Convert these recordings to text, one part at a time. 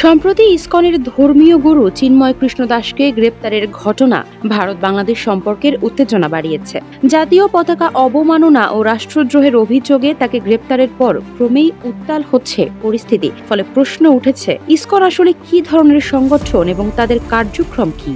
সম্প্রতি ইসকনের ধর্মীয় গুরু চিন্ময় কৃষ্ণ দাসকে গ্রেপ্তারের ঘটনা ভারত বাংলাদেশ সম্পর্কের উত্তেজনা বাড়িয়েছে। জাতীয় পতাকা অবমাননা ও রাষ্ট্রদ্রোহের অভিযোগে তাকে গ্রেপ্তারের পর ক্রমেই উত্তাল হচ্ছে পরিস্থিতি। ফলে প্রশ্ন উঠেছে, ইসকন আসলে কি ধরনের সংগঠন এবং তাদের কার্যক্রম কি?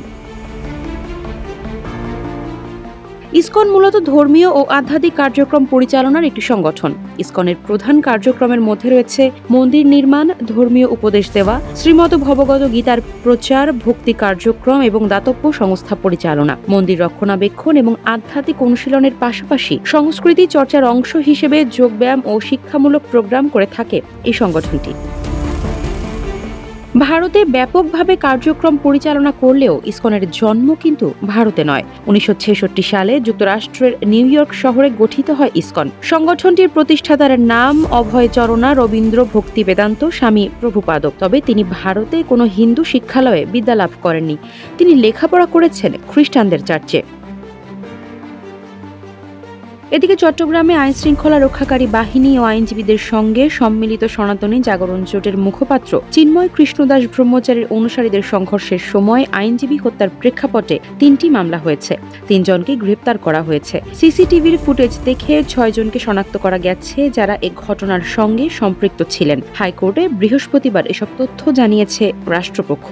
ইসকন মূলত ধর্মীয় ও আধ্যাত্মিক কার্যক্রম পরিচালনার একটি সংগঠন। ইসকনের প্রধান কার্যক্রমের মধ্যে রয়েছে মন্দির নির্মাণ, ধর্মীয় উপদেশ দেওয়া, শ্রীমদ ভগবত গীতার প্রচার, ভক্তি কার্যক্রম এবং দাতব্য সংস্থা পরিচালনা। মন্দির রক্ষণাবেক্ষণ এবং আধ্যাত্মিক অনুশীলনের পাশাপাশি সংস্কৃতি চর্চার অংশ হিসেবে যোগব্যায়াম ও শিক্ষামূলক প্রোগ্রাম করে থাকে এই সংগঠনটি। ভারতে ব্যাপকভাবে কার্যক্রম পরিচালনা করলেও ইসকনের জন্ম কিন্তু ভারতে নয়। 1966 সালে যুক্তরাষ্ট্রের নিউ ইয়র্ক শহরে গঠিত হয় ইসকন। সংগঠনটির প্রতিষ্ঠাতার নাম অভয় চরণা রবীন্দ্র ভক্তি বেদান্ত স্বামী প্রভুপাদ। তবে তিনি ভারতে কোনো হিন্দু শিক্ষালয়ে বিদ্যালাভ করেননি। তিনি লেখাপড়া করেছেন খ্রিস্টানদের চার্চে। এদিকে চট্টগ্রামে আইন শৃঙ্খলা রক্ষাকারী বাহিনী ও আইনজীবীদের সঙ্গে সম্মিলিত সনাতনী জাগরণ জোটের মুখপাত্র চিন্ময় কৃষ্ণ দাস ব্রহ্মচারীর অনুসারীদের সংঘর্ষের সময় আইনজীবী হত্যার প্রেক্ষাপটে 3টি মামলা হয়েছে। 3 জনকে গ্রেপ্তার করা হয়েছে। সিসিটিভির ফুটেজ দেখে 6 জনকে শনাক্ত করা গেছে যারা এ ঘটনার সঙ্গে সম্পৃক্ত ছিলেন। হাইকোর্টে বৃহস্পতিবার এসব তথ্য জানিয়েছে রাষ্ট্রপক্ষ।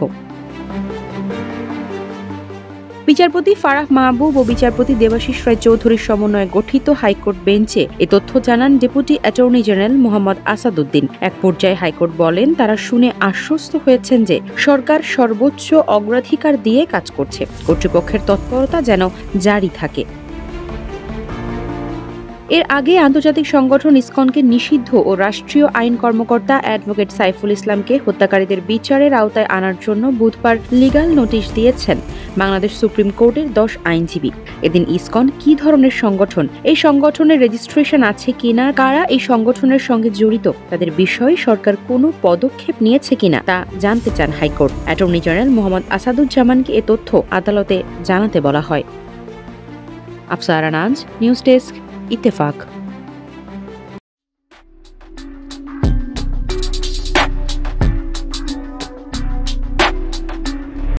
বিচারপতি ফারাহ মাহবুব ও বিচারপতি দেবাশিস রায় চৌধুরীর সমন্বয়ে গঠিত হাইকোর্ট বেঞ্চে এ তথ্য জানান deputy attorney general Mohammad Asaduddin. এক পর্যায়ে হাইকোর্ট বলেন, তারা শুনে আশ্বস্ত হয়েছেন যে সরকার সর্বোচ্চ অগ্রাধিকার দিয়ে কাজ করছে, কর্তৃপক্ষের তৎপরতা যেন জারি থাকে। এর আগে আন্তর্জাতিক সংগঠন ইসকনকে নিষিদ্ধ ও রাষ্ট্রীয় আইন কর্মকর্তা অ্যাডভোকেট সাইফুল ইসলামকে হত্যাকারীদের বিচারের আওতায় আনার জন্য বুধবার লিগ্যাল নোটিশ দিয়েছেন বাংলাদেশ সুপ্রিম কোর্টের 10 আইনজীবী। এদিন ইসকন কি ধরনের সংগঠন, এই সংগঠনের রেজিস্ট্রেশন আছে কিনা, কারা এই সংগঠনের সঙ্গে জড়িত, তাদের বিষয়ে সরকার কোনো পদক্ষেপ নিয়েছে কিনা তা জানতে চান হাইকোর্ট। অ্যাটর্নি জেনারেল মোহাম্মদ আসাদুজ্জামানকে এ তথ্য আদালতে জানাতে বলা হয়। আফসারা নাজ, নিউজ ডেস্ক, ইত্তেফাক।